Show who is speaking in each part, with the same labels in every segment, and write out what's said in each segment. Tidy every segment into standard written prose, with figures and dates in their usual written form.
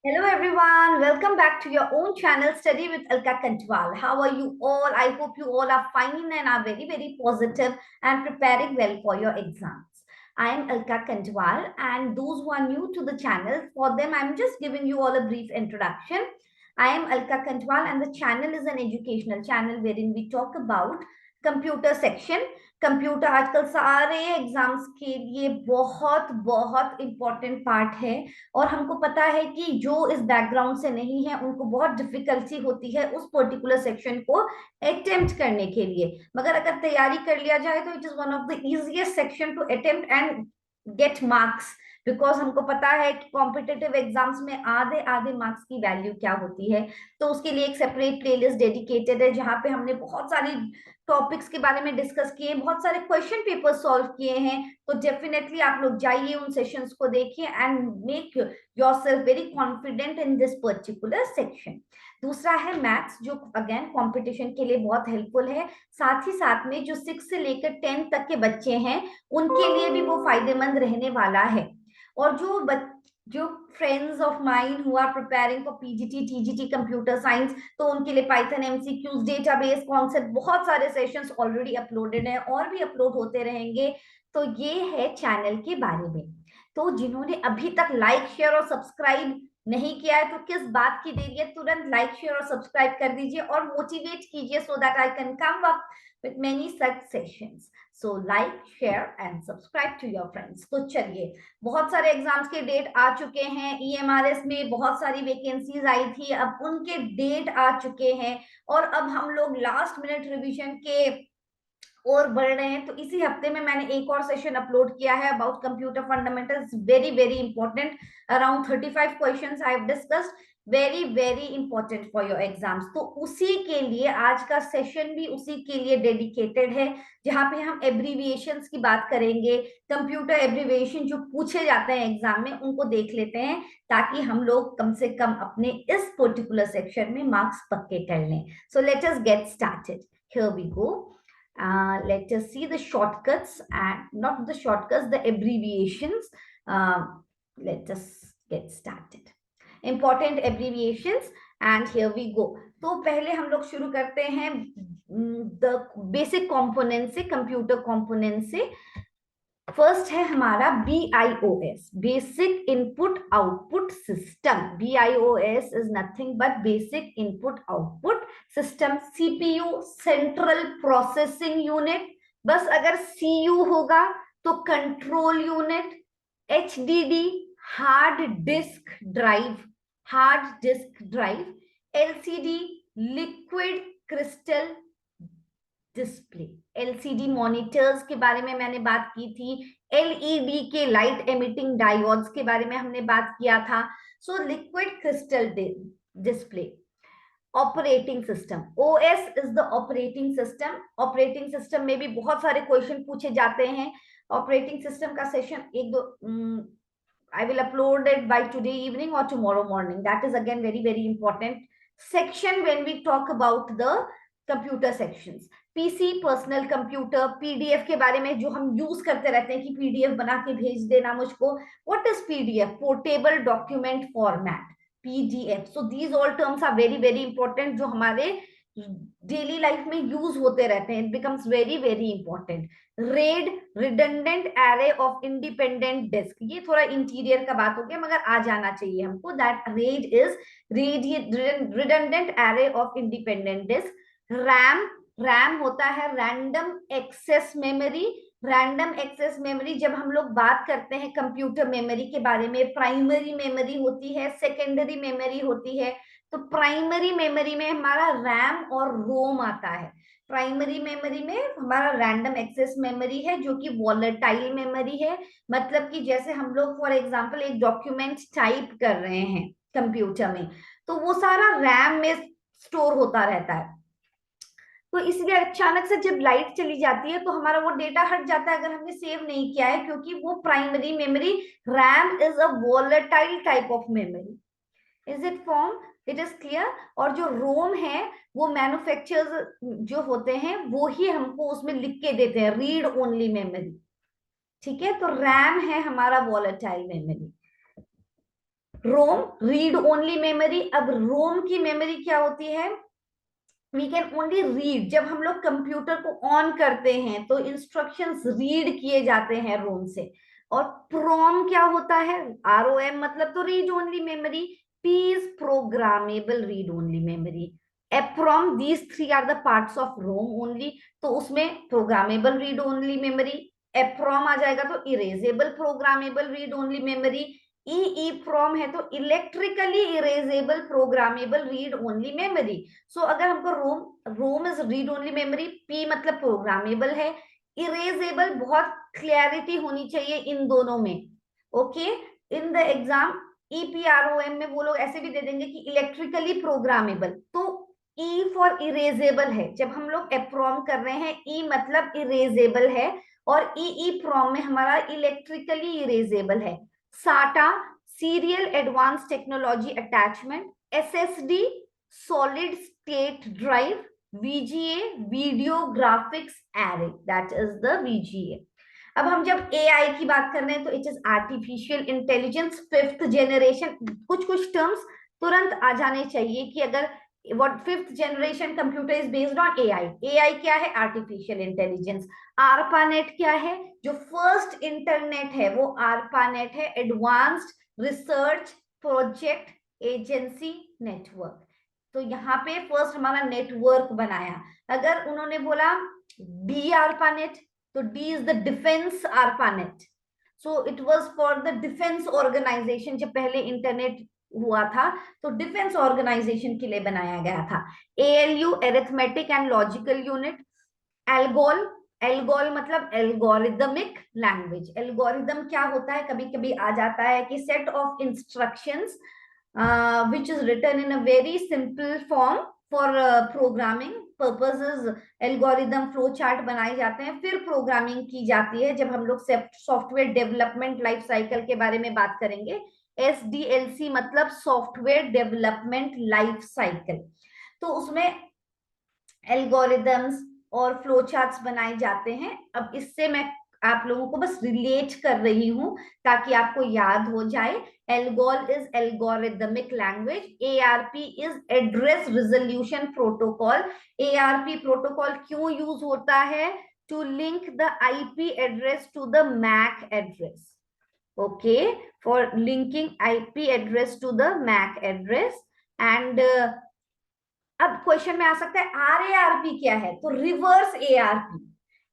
Speaker 1: Hello everyone, welcome back to your own channel Study with Alka Kantwal. How are you all? I hope you all are fine and are very positive and preparing well for your exams. I am Alka Kantwal, and those who are new to the channel, for them I'm just giving you all a brief introduction. I am Alka Kantwal and the channel is an educational channel wherein we talk about computer section. Computer आजकल सारे exams के लिए बहुत बहुत important part है, और हमको पता है कि जो इस बैकग्राउंड से नहीं है उनको बहुत डिफिकल्टी होती है उस पर्टिकुलर सेक्शन को अटेम्प्ट करने के लिए। मगर अगर तैयारी कर लिया जाए तो it is one of the easiest section two attempt and get marks, because हमको पता है कि कॉम्पिटेटिव एग्जाम्स में आधे आधे मार्क्स की वैल्यू क्या होती है। तो उसके लिए एक सेपरेट प्लेलिस्ट डेडिकेटेड है जहां पे हमने बहुत सारी टॉपिक्स के बारे में डिस्कस किए, बहुत सारे क्वेश्चन पेपर सॉल्व किए हैं। तो डेफिनेटली आप लोग जाइए उन सेशंस को देखिए and make yourself very confident in this particular section. दूसरा है मैथ्स, जो अगेन कंपटीशन के लिए बहुत हेल्पफुल है। साथ ही साथ में जो 6 से लेकर 10 तक के बच्चे हैं उनके लिए भी वो फायदेमंद रहने वाला है। और जो friends of mind who are preparing for PGT TGT computer science, तो उनके लिए पाइथन एमसीक्यूज डेटाबेस कॉन्सेप्ट बहुत सारे सेशंस ऑलरेडी अपलोडेड हैं और भी अपलोड होते रहेंगे। तो ये है चैनल के बारे में। तो जिन्होंने अभी तक लाइक शेयर और सब्सक्राइब नहीं किया है तो किस बात की देरी है, तुरंत लाइक शेयर और सब्सक्राइब कर दीजिए और मोटिवेट कीजिए so that I can come up with many such sessions. So like share and subscribe to your friends. तो चलिए, बहुत सारे एग्जाम्स के डेट आ चुके हैं। ईएमआरएस में बहुत सारी वैकेंसीज आई थी, अब उनके डेट आ चुके हैं और अब हम लोग लास्ट मिनट रिवीजन के और बढ़ रहे हैं। तो इसी हफ्ते में मैंने एक और सेशन अपलोड किया है about computer fundamentals, very important. Around 35 questions I have discussed, very important for your exams. तो उसी के लिए आज का सेशन भी उसी के लिए डेडिकेटेड है, जहां पे हम एब्रीविएशंस की बात करेंगे। कंप्यूटर एब्रीविएशन जो पूछे जाते हैं एग्जाम में उनको देख लेते हैं, ताकि हम लोग कम से कम अपने इस पर्टिकुलर सेक्शन में मार्क्स पक्के कर लें। So let us get started. Here we go. Let us see the shortcuts, and not the shortcuts, the abbreviations. Let us get started. Important abbreviations, and here we go. तो पहले हम लोग शुरू करते हैं द बेसिक कंपोनेंट से, computer component से। First है हमारा BIOS, basic input output system. BIOS is nothing but basic input output system. CPU central processing unit, बस अगर CU होगा तो control unit. HDD hard disk drive, hard disk drive. LCD liquid crystal display. LCD monitors के बारे में मैंने बात की थी। एलईडी के लाइट एमिटिंग डायोड्स के बारे में हमने बात किया था। So liquid crystal display. Operating system, OS is the operating system. Operating system में भी बहुत सारे क्वेश्चन पूछे जाते हैं। ऑपरेटिंग सिस्टम का सेशन एक दो I will upload it by today evening or tomorrow morning. That is again very important section when we talk about the computer sections. PC personal computer, PDF के बारे में जो हम यूज करते रहते हैं कि पीडीएफ बना के भेज देना मुझको। What is PDF? Portable document format, PDF. So these all terms are very important, जो हमारे डेली लाइफ में यूज होते रहते हैं। It becomes very important. RAID, redundant array of independent disk. ये थोड़ा इंटीरियर का बात हो गया, मगर आ जाना चाहिए हमको। That RAID is redundant array of independent disk. RAM, RAM होता है random access memory. Random access memory, जब हम लोग बात करते हैं कंप्यूटर मेमोरी के बारे में, प्राइमरी मेमोरी होती है, सेकेंडरी मेमोरी होती है। तो प्राइमरी मेमोरी में हमारा रैम और रोम आता है। प्राइमरी मेमोरी में हमारा रैंडम एक्सेस मेमोरी है, जो कि वॉलेटाइल मेमोरी है। मतलब कि जैसे हम लोग फॉर एग्जांपल एक डॉक्यूमेंट टाइप कर रहे हैं कंप्यूटर में, तो वो सारा रैम में स्टोर होता रहता है। तो इसलिए अचानक से जब लाइट चली जाती है तो हमारा वो डेटा हट जाता है अगर हमने सेव नहीं किया है, क्योंकि वो primary memory, RAM is a volatile type of memory. Is it form? It is clear. और जो रोम है वो मैन्युफैक्चरर्स जो होते हैं वो ही हमको उसमें लिख के देते हैं, रीड ओनली मेमोरी। ठीक है, तो रैम है हमारा वॉलेटाइल मेमोरी। रोम रीड ओनली मेमोरी। अब रोम की मेमोरी क्या होती है, वी कैन ओनली रीड। जब हम लोग कंप्यूटर को ऑन करते हैं तो इंस्ट्रक्शंस रीड किए जाते हैं रोम से। और प्रोम क्या होता है, ROM मतलब तो read only memory, P is programmable read only memory, EPROM, these three are the parts of ROM only। तो उसमें programmable read only memory, EPROM आ जाएगा तो erasable programmable read only memory, EEPROM है तो electrically erasable programmable read only memory. So अगर हमको ROM is read only memory, P मतलब प्रोग्रामेबल है, इरेजेबल बहुत क्लैरिटी होनी चाहिए इन दोनों में। Okay, in the exam EPROM में वो लोग ऐसे भी दे देंगे कि इलेक्ट्रिकली प्रोग्रामेबल, तो E फॉर इरेजेबल है। जब हम लोग एप्रोम कर रहे हैं E मतलब इरेजेबल है, और EEPROM में हमारा इलेक्ट्रिकली इरेजेबल है। SATA serial advance technology attachment, SSD solid state drive, VGA video graphics array, that is the VGA। अब हम जब AI की बात कर रहे हैं तो it is artificial intelligence 5th generation. कुछ कुछ टर्म्स तुरंत आ जाने चाहिए कि अगर what 5th generation computer is based on AI क्या है, आर्टिफिशियल इंटेलिजेंस। ARPANET क्या है, जो फर्स्ट इंटरनेट है वो ARPANET है, advanced research project agency network. तो यहाँ पे फर्स्ट हमारा नेटवर्क बनाया। अगर उन्होंने बोला डी ARPANET तो D is the defence ARPANET। So it was for the defence organisation. जब पहले इंटरनेट हुआ था तो डिफेंस ऑर्गेनाइजेशन के लिए बनाया गया था। ALU arithmetic and logical unit. ALGOL, ALGOL मतलब एल्गोरिदमिक लैंग्वेज। एल्गोरिदम क्या होता है, कभी कभी आ जाता है कि set of instructions which is written in a very simple form for programming purposes. Algorithm flow chart बनाए जाते हैं, फिर प्रोग्रामिंग की जाती है। जब हम लोग सॉफ्टवेयर डेवलपमेंट लाइफ साइकिल के बारे में बात करेंगे, SDLC मतलब सॉफ्टवेयर डेवलपमेंट लाइफ साइकिल, तो उसमें एल्गोरिदम्स और फ्लो चार्ट्स बनाए जाते हैं। अब इससे मैं आप लोगों को बस रिलेट कर रही हूं ताकि आपको याद हो जाए। ALGOL is algorithmic language, ARP is address resolution protocol. ARP protocol क्यों यूज होता है, to link the IP address to the MAC address. Okay, for linking IP address to the MAC address. And अब question में आ सकता है RARP क्या है, तो रिवर्स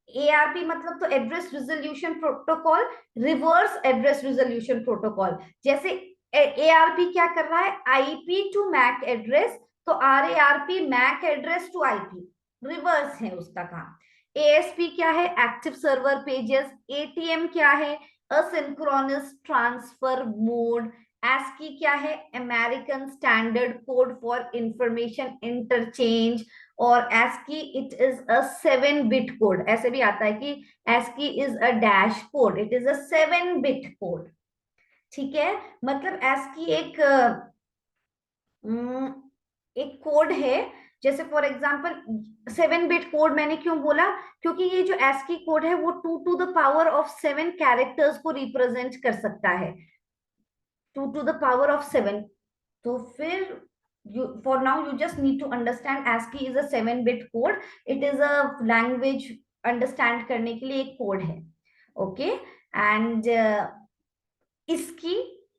Speaker 1: ARP मतलब तो address resolution protocol, reverse address resolution protocol. जैसे ARP क्या कर रहा है, IP टू MAC एड्रेस, तो RARP MAC address to IP, reverse है उसका काम। ASP क्या है, एक्टिव सर्वर पेजेस। ATM क्या है, असिंक्रोनस ट्रांसफर मोड। ASCII क्या है, American standard code for information interchange. और ASCII it is a 7-bit code. ऐसे भी आता है कि ASCII is a dash code, it is a 7-bit code. ठीक है, मतलब ASCII एक कोड है। जैसे फॉर एग्जांपल 7-bit कोड मैंने क्यों बोला, क्योंकि ये जो ASCII कोड है वो 2 to the power of 7 characters को रिप्रेजेंट कर सकता है, 2 to the power of 7। तो फिर for now you just need to understand ASCII is a 7-bit code, it is a language, understand करने के लिए एक कोड है। ओके, एंड इसकी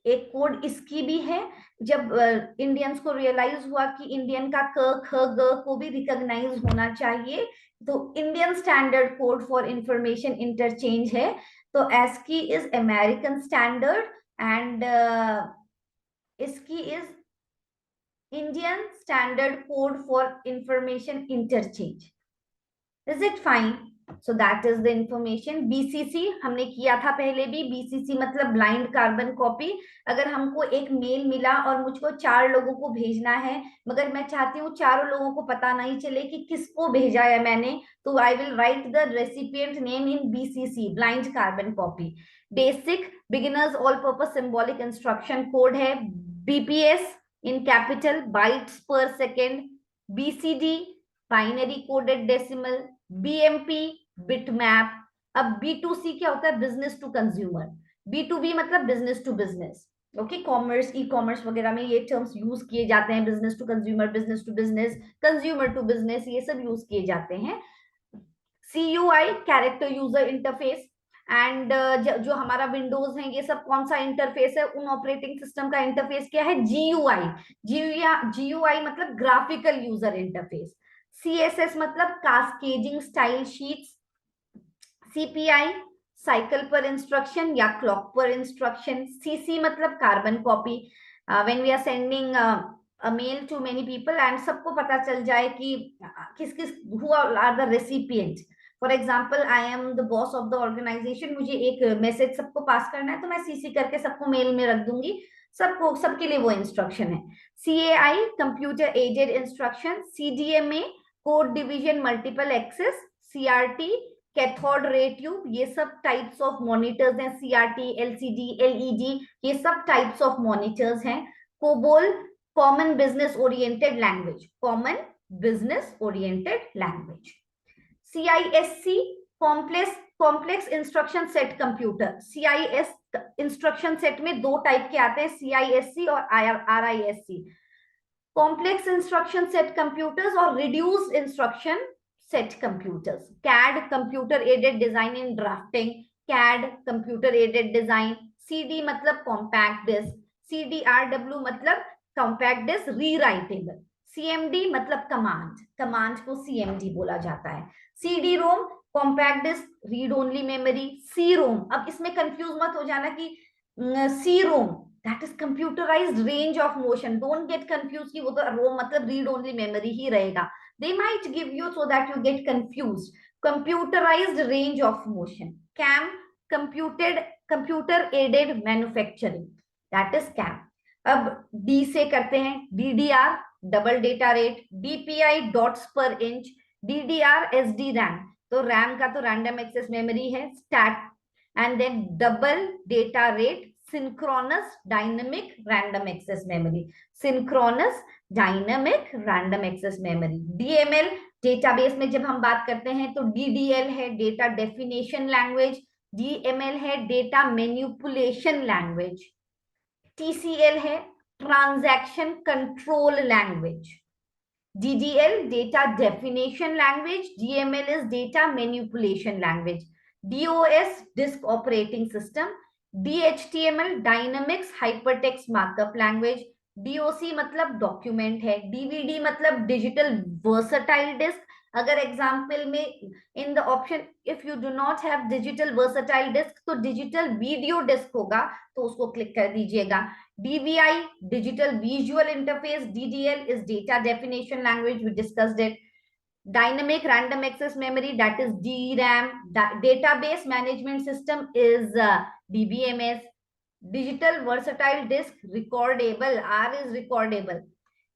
Speaker 1: एक कोड इसकी भी है। जब इंडियंस को रियलाइज हुआ कि इंडियन का क ख ग को भी रिकॉग्नाइज होना चाहिए, तो Indian standard code for information interchange है। तो ASCII is American standard and इसकी is Indian Standard Code for Information Interchange. Is it fine? So that is the information. BCC हमने किया था पहले भी। BCC मतलब ब्लाइंड कार्बन कॉपी। अगर हमको एक मेल मिला और मुझको 4 लोगों को भेजना है, मगर मैं चाहती हूँ चारों लोगों को पता नहीं चले कि किसको भेजा है मैंने, तो I will write the recipient name in BCC, blind carbon copy. Basic beginners all purpose symbolic instruction code है। BPS in capital bytes per second, BCD binary coded decimal, BMP bitmap. अब B2C क्या होता है, business to consumer. B2B मतलब business to business. Okay, commerce, e commerce वगैरह में ये terms use किए जाते हैं, business to consumer, business to business, consumer to business, ये सब यूज किए जाते हैं। CUI, character user interface. And जो हमारा विंडोज है, ये सब कौन सा इंटरफेस है, उन ऑपरेटिंग सिस्टम का इंटरफेस क्या है, GUI। GUI मतलब ग्राफिकल यूजर इंटरफेस। CSS मतलब cascading style sheets. CPI, cycle per instruction या क्लॉक पर इंस्ट्रक्शन। CC मतलब carbon copy, when we are sending a mail to many people and सबको पता चल जाए कि किस किस who are the recipient. For example, I am the boss of the organisation, मुझे एक मैसेज सबको पास करना है, तो मैं CC करके सबको मेल में रख दूंगी, सबको, सबके लिए वो इंस्ट्रक्शन है। CAI, computer aided instruction. CDMA, code division multiple access. CRT, cathode ray tube, ये सब टाइप्स ऑफ मॉनिटर्स हैं। CRT, LCD, LED, ये सब टाइप्स ऑफ मॉनिटर्स हैं। COBOL, common business oriented language, common business oriented language. CISC, complex complex instruction set computer. CIS instruction set में दो type के आते हैं, CISC और RISC। Complex instruction set computers और reduced instruction set computers. CAD, computer aided design in drafting, CAD computer aided design. CD मतलब compact disc. CDRW मतलब compact disc rewritable. CMD मतलब कमांड, कमांड को CMD बोला जाता है। CD ROM, compact disc read only memory. C ROM, अब इसमें confuse मत हो जाना कि C ROM that is computerised range of motion, don't get confuse कि वो तो रोम मतलब रीड ओनली मेमोरी ही रहेगा, they might give you so that you get confused. Computerized range of motion. CAM, computer aided manufacturing, that is CAM. अब D से करते हैं, DDR, double data rate. DPI, dots per inch. DDR, SD RAM, तो RAM का तो random access memory है, stat. And then double data rate, synchronous dynamic random access memory, synchronous dynamic random access memory. DML, database में जब हम बात करते हैं तो DDL है डेटा डेफिनेशन लैंग्वेज, DML है डेटा मैनिपुलेशन लैंग्वेज, TCL है transaction control language, DDL data definition language, DML is data manipulation language, DOS disk operating system, DHTML dynamics hypertext markup language, DOC मतलब document है, DVD मतलब digital versatile disc. अगर example में in the option if you do not have digital versatile disc तो digital video disc होगा, तो उसको click कर दीजिएगा। DVI, digital visual interface. DDL is data definition language, we discussed it. Dynamic random access memory, that is DRAM. Database management system is DBMS. Digital versatile disk, recordable, R is recordable.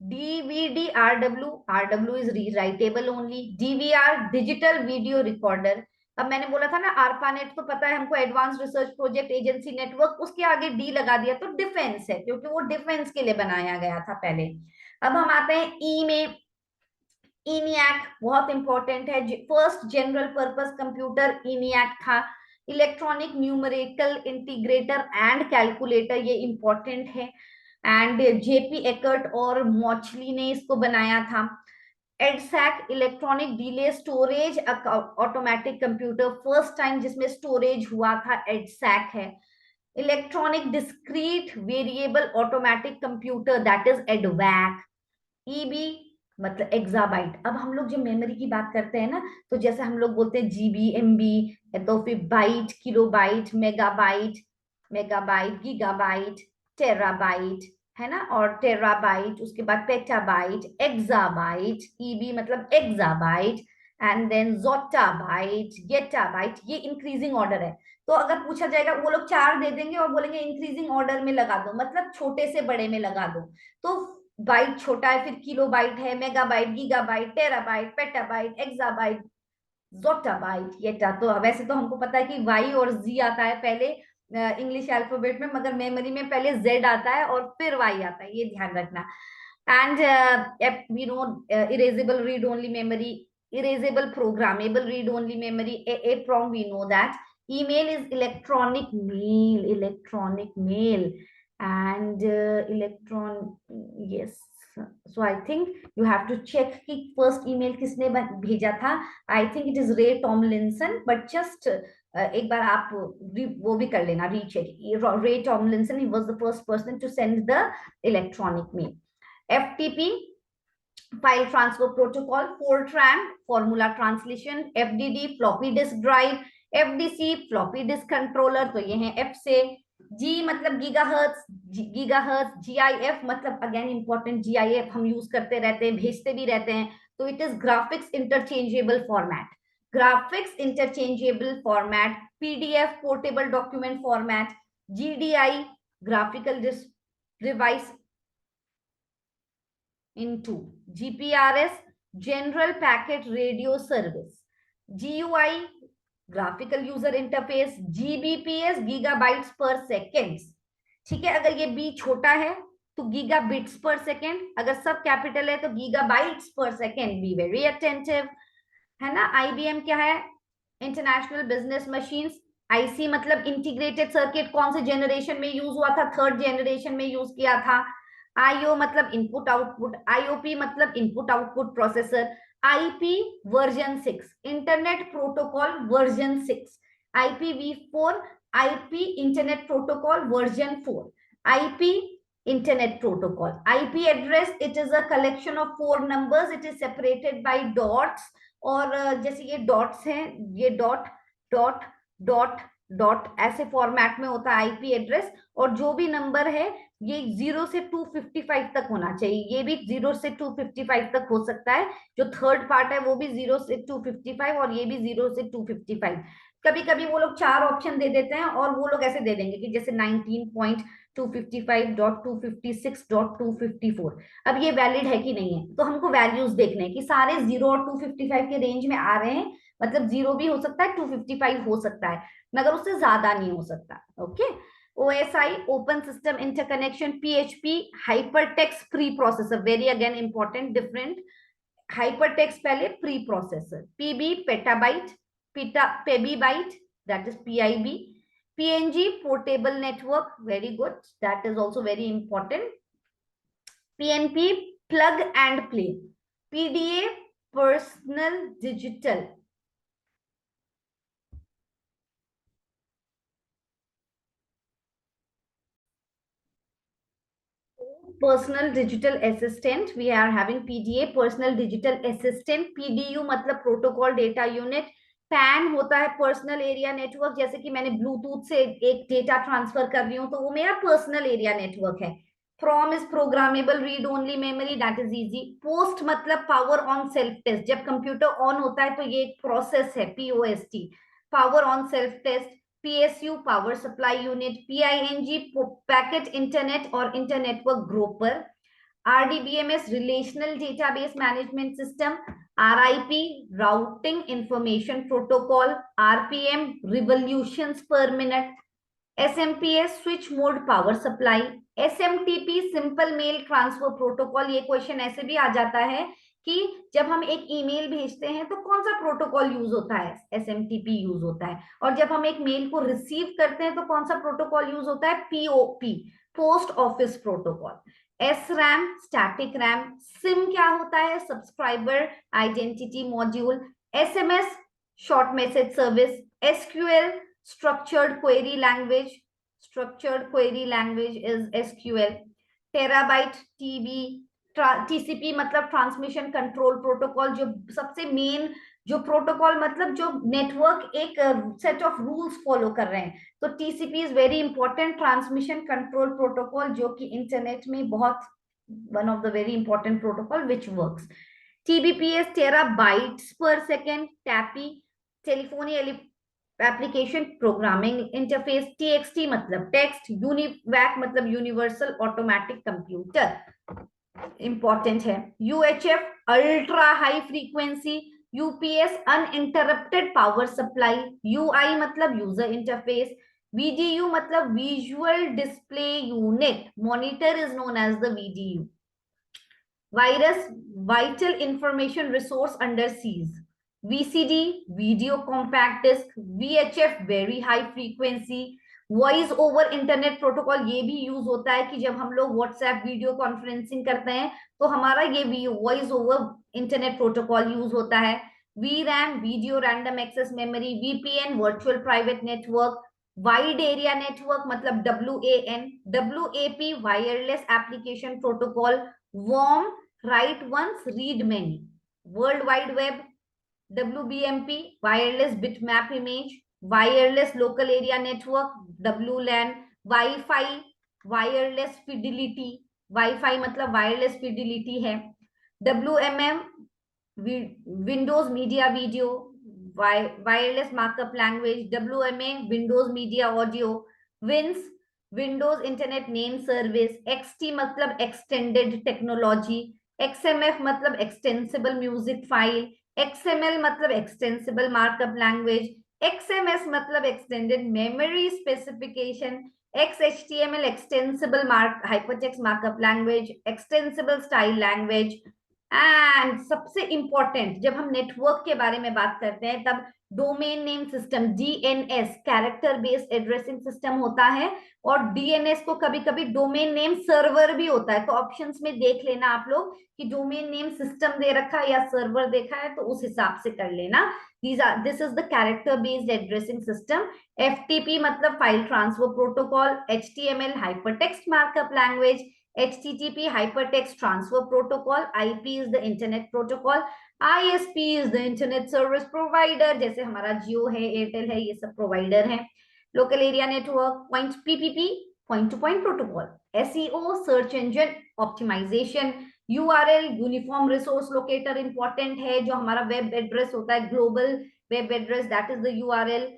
Speaker 1: DVD, RW is rewritable only. DVR, digital video recorder. अब मैंने बोला था ना ARPANET, तो पता है हमको advance research project agency network, उसके आगे डी लगा दिया तो डिफेंस है, क्योंकि वो डिफेंस के लिए बनाया गया था पहले। अब हम आते हैं ई में। ENIAC बहुत इंपॉर्टेंट है, first general purpose computer ENIAC था। Electronic numerical integrator and calculator, ये इंपॉर्टेंट है। एंड JP एकर्ट और मॉचली ने इसको बनाया था। EDSAC, electronic delay storage automatic computer, first time जिसमें स्टोरेज हुआ था EDSAC है। Electronic discrete variable automatic computer, that is EDVAC। EB मतलब एक्साबाइट। अब हम लोग जब मेमोरी की बात करते हैं ना, तो जैसे हम लोग बोलते हैं GB, MB, तो फिर byte, kilobyte, megabyte, gigabyte, terabyte, है ना, और टेराबाइट, उसके बाद पेटाबाइट, एक्साबाइट। EB मतलब exabyte, and then zettabyte, yottabyte, ये इंक्रीजिंग ऑर्डर है। तो अगर पूछा जाएगा, वो लोग चार दे देंगे और बोलेंगे इंक्रीजिंग ऑर्डर में लगा दो, मतलब छोटे से बड़े में लगा दो। तो बाइट छोटा है, फिर किलोबाइट है, megabyte, gigabyte, terabyte, petabyte, exabyte, yottabyte, ये तो वैसे तो हमको पता है कि वाई और जी आता है पहले इंग्लिश अल्फाबेट में, मगर मेमोरी में पहले जेड आता है और फिर वाई आता है, ये ध्यान रखना। And we know erasable read only memory, erasable programmable read only memory, EPROM, we know that. Email is electronic mail, and electron, yes. So I think you have to check कि first email किसने भेजा था. I think it is Ray Tomlinson, but just एक बार आप वो भी कर लेना recheck. Ray Tomlinson, he was the first person to send the electronic mail. FTP, file transfer protocol. Fortran, formula translation. FDD, floppy disk drive. FDC, floppy disk controller. तो ये है F से. G मतलब गीगाहर्ट्ज, GIF मतलब again important, GIF हम use करते रहते हैं, भेजते भी रहते हैं. तो it is graphics interchangeable format. Graphics interchangeable format. PDF portable document format. GDI graphical device into. GPRS, General Packet Radio Service. GUI, Graphical User Interface. GBPS, Gigabytes per Second. ठीक है, अगर ये B छोटा है तो Gigabits per second, अगर सब capital है तो Gigabytes per second. Be very attentive, है ना. IBM क्या है? International business machines. IC मतलब इंटीग्रेटेड सर्किट, कौन से जनरेशन में यूज हुआ था? थर्ड जनरेशन में यूज किया था. IO मतलब इनपुट आउटपुट. IOP मतलब input output processor. IP version 6. Internet protocol version 6. IPv4, IP internet protocol version 4. IP internet protocol. IP address, it is a collection of 4 numbers. It is separated by dots. और जैसे ये dots हैं, ये dot dot dot dot ऐसे format में होता है IP address. और जो भी नंबर है ये 0 से 255 तक होना चाहिए. ये भी 0 से 255 तक हो सकता है. जो थर्ड पार्ट है वो भी 0 से 255 और ये भी 0 से 255. कभी कभी वो लोग 4 ऑप्शन दे देते हैं और वो लोग ऐसे दे देंगे कि जैसे 19.255.256.254. अब ये वैलिड है कि नहीं है, तो हमको वैल्यूज देखने हैं कि सारे 0 और 255 के रेंज में आ रहे हैं. मतलब 0 भी हो सकता है, 255 हो सकता है, मगर उससे ज्यादा नहीं हो सकता. Okay. OSI, open system interconnection. PHP, hypertext pre processor. Very again important, different. Hypertext पहले, pre processor. PB, petabyte. Pebibyte, that is PIB. PNG, portable network. Very good, that is also very important. PNP, plug and play. PDA, personal digital. Personal digital assistant, we are having PDA, personal digital assistant. PDU मतलब protocol data unit. PAN होता है personal area network. जैसे कि मैंने Bluetooth से एक data transfer कर रही हूँ तो वो मेरा पर्सनल एरिया नेटवर्क है. PROM is programmable read only memory, that is easy. POST मतलब पावर ऑन सेल्फ टेस्ट. जब कंप्यूटर ऑन होता है तो ये एक प्रोसेस है, POST, power on self test. PSU, power supply unit. PING, packet internet और internetwork groper. RDBMS, relational database management system. RIP, routing information protocol. RPM, revolutions per minute. SMPS, switch mode power supply. SMTP, simple mail transfer protocol. ये question ऐसे भी आ जाता है कि जब हम एक ईमेल भेजते हैं तो कौन सा प्रोटोकॉल यूज होता है? SMTP यूज होता है. और जब हम एक मेल को रिसीव करते हैं तो कौन सा प्रोटोकॉल यूज होता है? POP, post office protocol. SRAM, static RAM. SIM क्या होता है? Subscriber identity module. SMS, short message service. SQL, structured query language. Structured query language is SQL. Terabyte, TB. TCP मतलब ट्रांसमिशन कंट्रोल प्रोटोकॉल. जो सबसे main जो protocol मतलब जो network एक सेट ऑफ रूल्स फॉलो कर रहे हैं, तो TCP is very important, transmission control protocol, जो कि इंटरनेट में बहुत one of the very important protocol which works. TBPS, terabytes per second. TAPI, telephony application programming interface. TXT मतलब टेक्स्ट. यूनिवैक मतलब यूनिवर्सल ऑटोमेटिक कंप्यूटर, इंपॉर्टेंट है. UHF, ultra high frequency. UPS, uninterrupted power supply. UI मतलब user interface. VDU मतलब visual display unit. Monitor is known as the VDU. Virus, vital information resource under seize. VCD, video compact disc. VHF, very high frequency. Voice over internet protocol ये भी use होता है कि जब हम लोग WhatsApp video conferencing करते हैं तो हमारा ये भी voice over internet protocol use होता है। VRAM, video random access memory, VPN, virtual private network, wide area network मतलब WAN, WAP wireless application protocol, WORM write once read many, world wide web, WBMP wireless bitmap image, wireless local area network WLAN, wifi wireless fidelity, wifi मतलब wireless fidelity है, WMM Windows media video, wireless markup language, WMA Windows media audio, विंस Windows internet name service, XT मतलब extended technology, XMF मतलब extensible music file, XML मतलब extensible markup language, XMS मतलब extended memory specification, XHTML extensible mark hypertext markup language, extensible style language. And सबसे important जब हम network के बारे में बात करते हैं तब domain name system DNS character based addressing system होता है, और DNS को कभी कभी डोमेन नेम सर्वर भी होता है। तो ऑप्शंस में देख लेना आप लोग कि डोमेन नेम सिस्टम दे रखा है या सर्वर देखा है, तो उस हिसाब से कर लेना। This is the character based addressing system. FTP मतलब file transfer protocol, HTML hypertext markup language, HTTP hypertext transfer protocol, IP is the internet protocol, ISP is the internet service provider, जैसे हमारा जियो है, एयरटेल है, ये सब provider है। Local area network, point PPP point to point protocol, SEO search engine optimisation, URL uniform resource locator important है, जो हमारा वेब एड्रेस होता है global web address, that is the URL।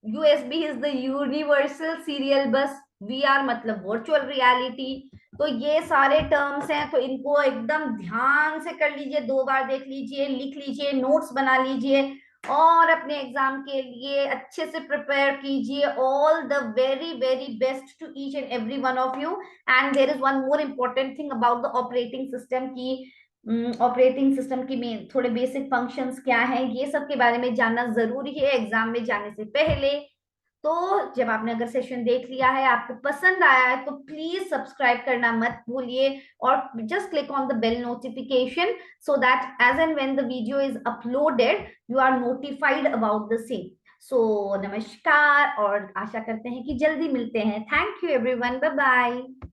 Speaker 1: USB is the universal serial bus, VR मतलब virtual reality. तो ये सारे terms हैं, तो इनको एकदम ध्यान से कर लीजिए, 2 बार देख लीजिए, लिख लीजिए, नोट्स बना लीजिए, और अपने एग्जाम के लिए अच्छे से प्रिपेयर कीजिए। All the very very best to each and every one of you. And there is one more important thing about the operating system की, ऑपरेटिंग सिस्टम की में थोड़े बेसिक फंक्शंस क्या है, ये सब के बारे में जानना जरूरी है एग्जाम में जाने से पहले। तो जब आपने अगर सेशन देख लिया है, आपको पसंद आया है, तो प्लीज सब्सक्राइब करना मत भूलिए, और just click on the bell notification so that as and when the video is uploaded you are notified about the same. So नमस्कार, और आशा करते हैं कि जल्दी मिलते हैं। Thank you everyone, bye bye.